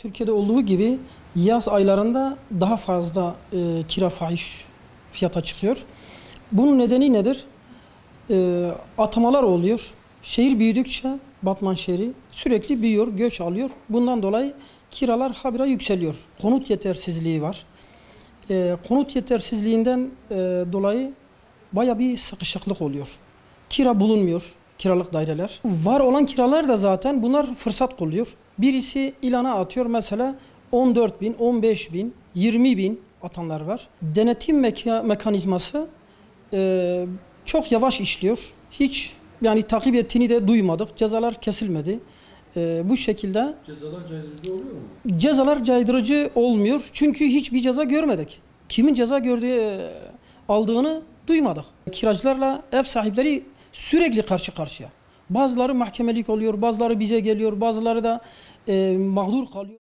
Türkiye'de olduğu gibi yaz aylarında daha fazla kira fahiş fiyata çıkıyor. Bunun nedeni nedir? Atamalar oluyor. Şehir büyüdükçe Batman şehri sürekli büyüyor, göç alıyor. Bundan dolayı kiralar habire yükseliyor. Konut yetersizliği var. Konut yetersizliğinden dolayı baya bir sıkışıklık oluyor. Kira bulunmuyor, kiralık daireler. Var olan kiralar da zaten bunlar fırsat kolluyor. Birisi ilana atıyor mesela 14 bin, 15 bin, 20 bin atanlar var. Denetim mekanizması çok yavaş işliyor. Hiç yani takip ettiğini de duymadık. Cezalar kesilmedi. Bu şekilde Cezalar caydırıcı oluyor mu? cezalar caydırıcı olmuyor. Çünkü hiçbir ceza görmedik. Kimin ceza aldığını duymadık. Kiracılarla ev sahipleri sürekli karşı karşıya. Bazıları mahkemelik oluyor, bazıları bize geliyor, bazıları da mağdur kalıyor.